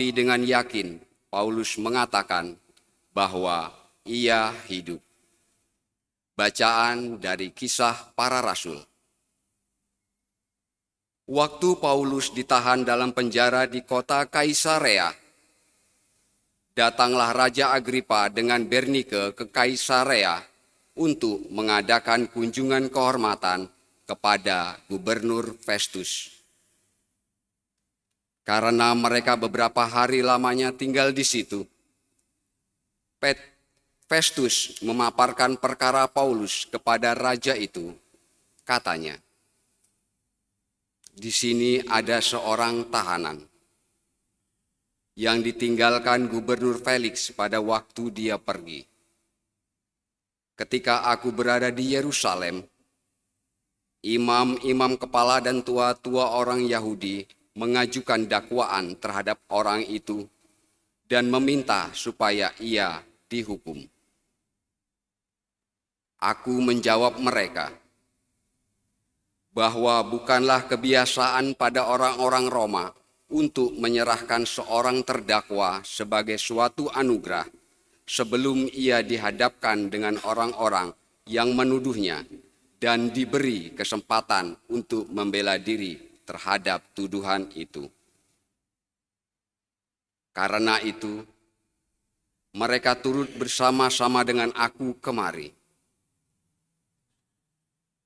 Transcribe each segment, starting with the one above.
Dengan yakin, Paulus mengatakan bahwa ia hidup. Bacaan dari Kisah Para Rasul. Waktu Paulus ditahan dalam penjara di kota Kaisarea, datanglah Raja Agripa dengan Bernike ke Kaisarea untuk mengadakan kunjungan kehormatan kepada Gubernur Festus. Karena mereka beberapa hari lamanya tinggal di situ, Festus memaparkan perkara Paulus kepada raja itu. Katanya, "Di sini ada seorang tahanan yang ditinggalkan Gubernur Felix pada waktu dia pergi. Ketika aku berada di Yerusalem, imam-imam kepala dan tua-tua orang Yahudi mengajukan dakwaan terhadap orang itu dan meminta supaya ia dihukum. Aku menjawab mereka bahwa bukanlah kebiasaan pada orang-orang Roma untuk menyerahkan seorang terdakwa sebagai suatu anugerah sebelum ia dihadapkan dengan orang-orang yang menuduhnya dan diberi kesempatan untuk membela diri terhadap tuduhan itu. Karena itu, mereka turut bersama-sama dengan aku kemari.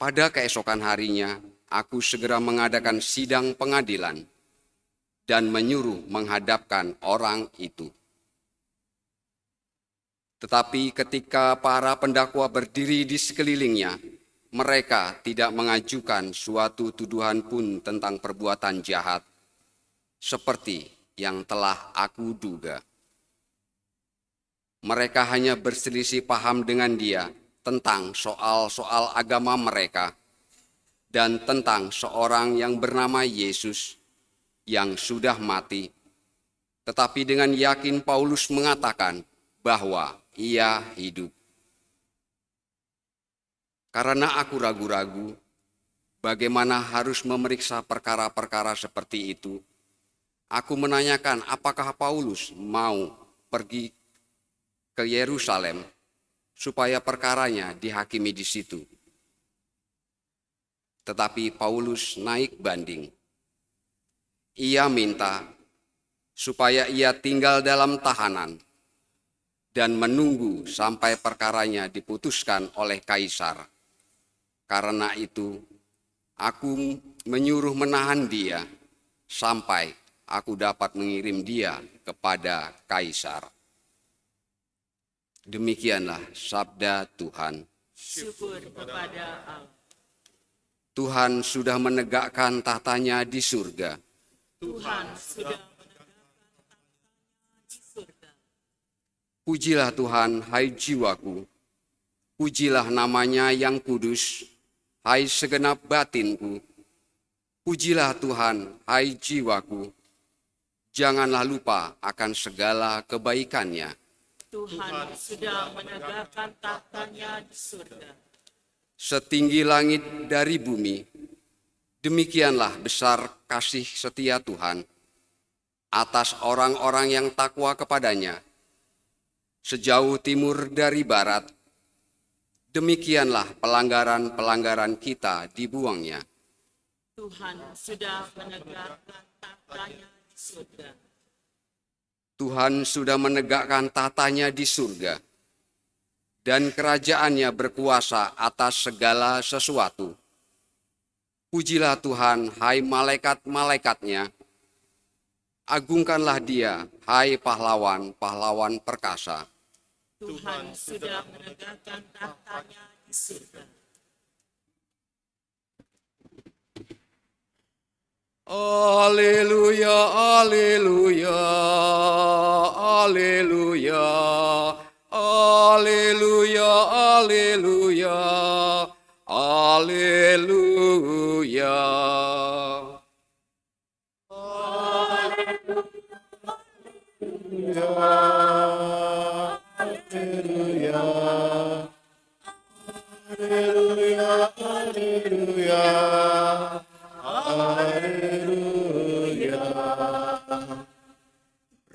Pada keesokan harinya, aku segera mengadakan sidang pengadilan dan menyuruh menghadapkan orang itu. Tetapi ketika para pendakwa berdiri di sekelilingnya, mereka tidak mengajukan suatu tuduhan pun tentang perbuatan jahat, seperti yang telah aku duga. Mereka hanya berselisih paham dengan dia tentang soal-soal agama mereka dan tentang seorang yang bernama Yesus yang sudah mati. Tetapi dengan yakin Paulus mengatakan bahwa ia hidup. Karena aku ragu-ragu bagaimana harus memeriksa perkara-perkara seperti itu, aku menanyakan apakah Paulus mau pergi ke Yerusalem supaya perkaranya dihakimi di situ. Tetapi Paulus naik banding. Ia minta supaya ia tinggal dalam tahanan dan menunggu sampai perkaranya diputuskan oleh kaisar. Karena itu, aku menyuruh menahan dia sampai aku dapat mengirim dia kepada kaisar." Demikianlah sabda Tuhan. Syukur kepada Allah. Tuhan sudah menegakkan tahtanya di surga. Tuhan sudah menegakkan di surga. Pujilah Tuhan, hai jiwaku. Pujilah namanya yang kudus, hai segenap batinku. Pujilah Tuhan, hai jiwaku. Janganlah lupa akan segala kebaikannya. Tuhan sudah menegakkan tahtanya di surga. Setinggi langit dari bumi, demikianlah besar kasih setia Tuhan atas orang-orang yang takwa kepadanya. Sejauh timur dari barat, demikianlah pelanggaran-pelanggaran kita dibuangnya. Tuhan sudah menegakkan tahtanya di surga. Tuhan sudah menegakkan tahtanya di surga, dan kerajaannya berkuasa atas segala sesuatu. Pujilah Tuhan, hai malaikat-malaikatnya. Agungkanlah dia, hai pahlawan-pahlawan perkasa. Tuhan sudah menegakkan tahtanya di surga. Haleluya, haleluya, haleluya, haleluya, haleluya, haleluya.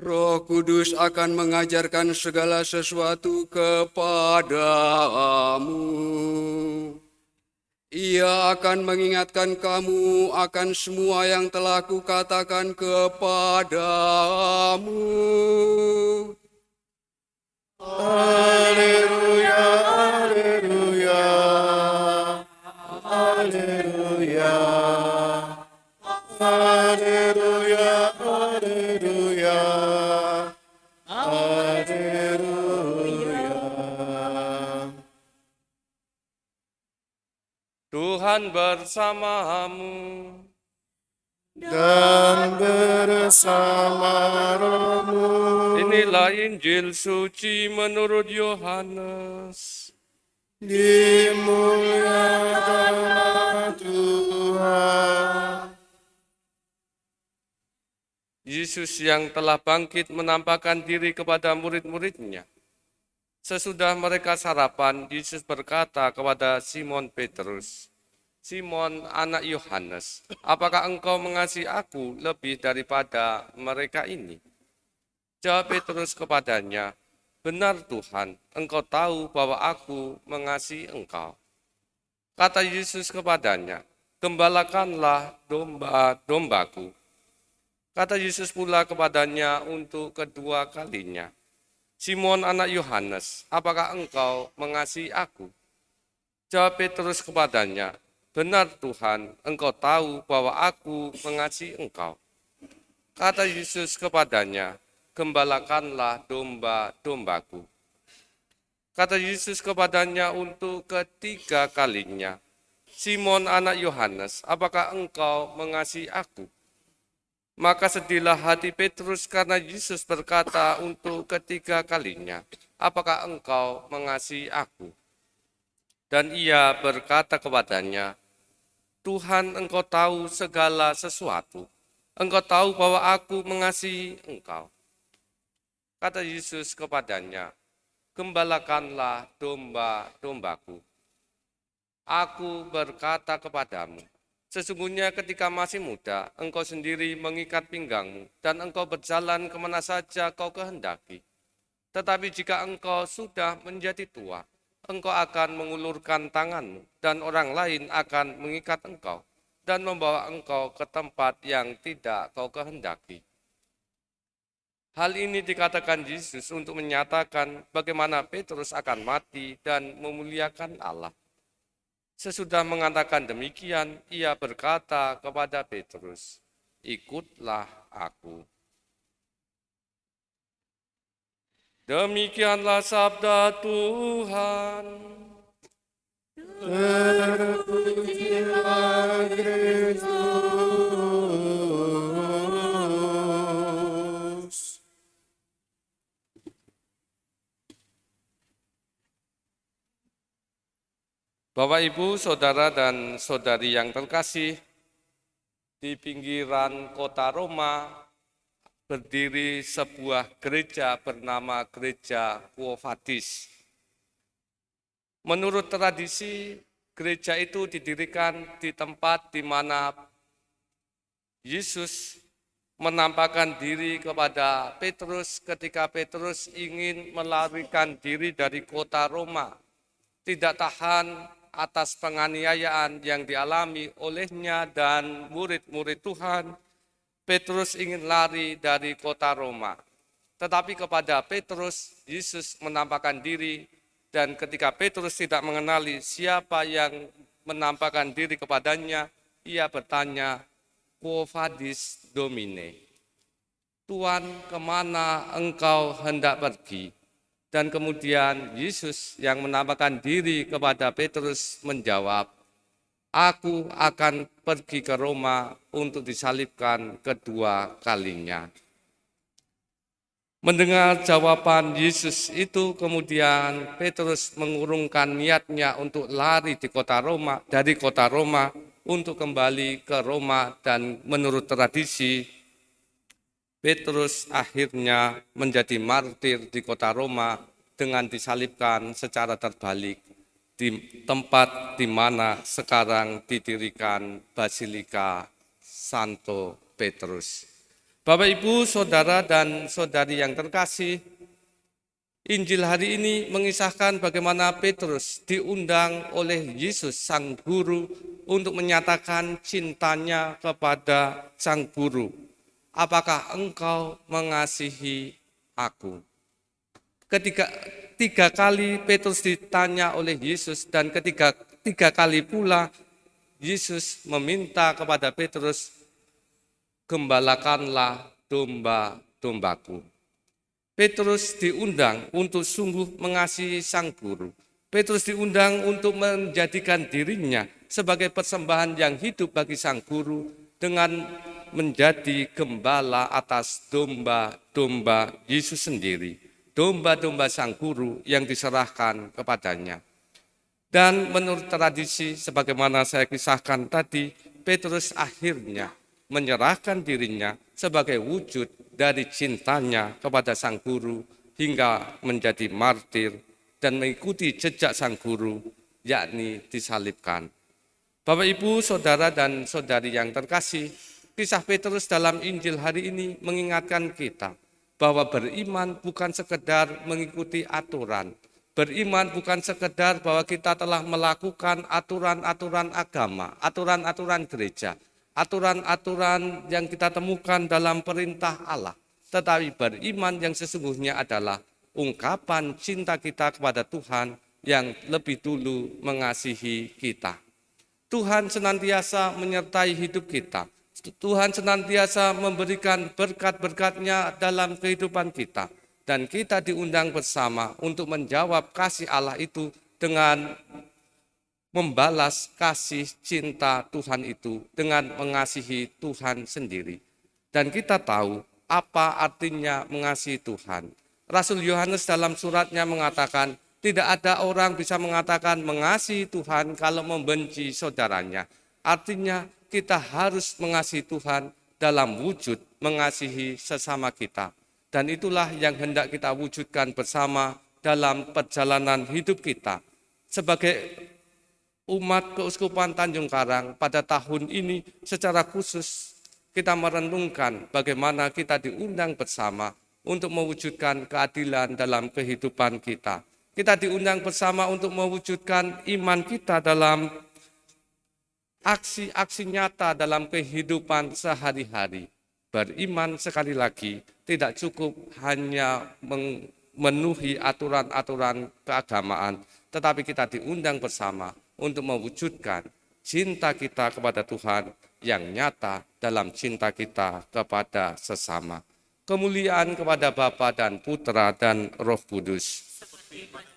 Roh Kudus akan mengajarkan segala sesuatu kepadamu. Ia akan mengingatkan kamu akan semua yang telah kukatakan kepadamu. Haleluya, haleluya, haleluya, haleluya, haleluya, haleluya. Tuhan bersamamu. Dan bersama rohmu. Inilah Injil suci menurut Yohanes. Dimuliakanlah Tuhan. Yesus yang telah bangkit menampakkan diri kepada murid-muridnya. Sesudah mereka sarapan, Yesus berkata kepada Simon Petrus, "Simon, anak Yohanes, apakah engkau mengasihi aku lebih daripada mereka ini?" Jawab Petrus kepadanya, "Benar Tuhan, engkau tahu bahwa aku mengasihi engkau." Kata Yesus kepadanya, "Gembalakanlah domba-dombaku." Kata Yesus pula kepadanya untuk kedua kalinya, "Simon anak Yohanes, apakah engkau mengasihi aku?" Jawab Petrus kepadanya, "Benar Tuhan, engkau tahu bahwa aku mengasihi engkau." Kata Yesus kepadanya, "Gembalakanlah domba-dombaku." Kata Yesus kepadanya untuk ketiga kalinya, "Simon anak Yohanes, apakah engkau mengasihi aku?" Maka sedihlah hati Petrus karena Yesus berkata untuk ketiga kalinya, "Apakah engkau mengasihi aku?" Dan ia berkata kepadanya, "Tuhan, engkau tahu segala sesuatu. Engkau tahu bahwa aku mengasihi engkau." Kata Yesus kepadanya, "Gembalakanlah domba-dombaku. Aku berkata kepadamu, sesungguhnya ketika masih muda, engkau sendiri mengikat pinggangmu, dan engkau berjalan kemana saja kau kehendaki. Tetapi jika engkau sudah menjadi tua, engkau akan mengulurkan tanganmu, dan orang lain akan mengikat engkau, dan membawa engkau ke tempat yang tidak kau kehendaki." Hal ini dikatakan Yesus untuk menyatakan bagaimana Petrus akan mati dan memuliakan Allah. Sesudah mengatakan demikian, ia berkata kepada Petrus, "Ikutlah aku." Demikianlah sabda Tuhan. Terpujilah Kristus. Bapak, Ibu, Saudara, dan Saudari yang terkasih, di pinggiran kota Roma berdiri sebuah gereja bernama Gereja Quo Vadis. Menurut tradisi, gereja itu didirikan di tempat di mana Yesus menampakkan diri kepada Petrus ketika Petrus ingin melarikan diri dari kota Roma, tidak tahan atas penganiayaan yang dialami olehnya dan murid-murid Tuhan. Petrus ingin lari dari kota Roma. Tetapi kepada Petrus, Yesus menampakkan diri, dan ketika Petrus tidak mengenali siapa yang menampakkan diri kepadanya, ia bertanya, "Quo vadis Domine?" "Tuhan, kemana engkau hendak pergi?" Dan kemudian Yesus yang menampakkan diri kepada Petrus menjawab, "Aku akan pergi ke Roma untuk disalibkan kedua kalinya." Mendengar jawaban Yesus itu, kemudian Petrus mengurungkan niatnya untuk lari dari kota Roma untuk kembali ke Roma, dan menurut tradisi Petrus akhirnya menjadi martir di kota Roma dengan disalibkan secara terbalik di tempat di mana sekarang didirikan Basilika Santo Petrus. Bapak, Ibu, Saudara, dan Saudari yang terkasih, Injil hari ini mengisahkan bagaimana Petrus diundang oleh Yesus Sang Guru untuk menyatakan cintanya kepada Sang Guru. Apakah engkau mengasihi aku? Ketika 3 kali Petrus ditanya oleh Yesus, dan tiga kali pula Yesus meminta kepada Petrus, gembalakanlah domba-dombaku. Petrus diundang untuk sungguh mengasihi Sang Guru. Petrus diundang untuk menjadikan dirinya sebagai persembahan yang hidup bagi Sang Guru dengan menjadi gembala atas domba-domba Yesus sendiri, domba-domba Sang Guru yang diserahkan kepadanya. Dan menurut tradisi sebagaimana saya kisahkan tadi, Petrus akhirnya menyerahkan dirinya sebagai wujud dari cintanya kepada Sang Guru hingga menjadi martir dan mengikuti jejak Sang Guru, yakni disalibkan. Bapak, Ibu, Saudara, dan Saudari yang terkasih, kisah Petrus dalam Injil hari ini mengingatkan kita bahwa beriman bukan sekedar mengikuti aturan. Beriman bukan sekedar bahwa kita telah melakukan aturan-aturan agama, aturan-aturan gereja, aturan-aturan yang kita temukan dalam perintah Allah. Tetapi beriman yang sesungguhnya adalah ungkapan cinta kita kepada Tuhan yang lebih dulu mengasihi kita. Tuhan senantiasa menyertai hidup kita. Tuhan senantiasa memberikan berkat-berkat-Nya dalam kehidupan kita. Dan kita diundang bersama untuk menjawab kasih Allah itu dengan membalas kasih cinta Tuhan itu dengan mengasihi Tuhan sendiri. Dan kita tahu apa artinya mengasihi Tuhan. Rasul Yohanes dalam suratnya mengatakan, tidak ada orang bisa mengatakan mengasihi Tuhan kalau membenci saudaranya. Artinya kita harus mengasihi Tuhan dalam wujud mengasihi sesama kita. Dan itulah yang hendak kita wujudkan bersama dalam perjalanan hidup kita. Sebagai umat Keuskupan Tanjung Karang pada tahun ini secara khusus kita merenungkan bagaimana kita diundang bersama untuk mewujudkan keadilan dalam kehidupan kita. Kita diundang bersama untuk mewujudkan iman kita dalam aksi-aksi nyata dalam kehidupan sehari-hari. Beriman sekali lagi tidak cukup hanya memenuhi aturan-aturan keagamaan, tetapi kita diundang bersama untuk mewujudkan cinta kita kepada Tuhan yang nyata dalam cinta kita kepada sesama. Kemuliaan kepada Bapa dan Putra dan Roh Kudus. Seperti pada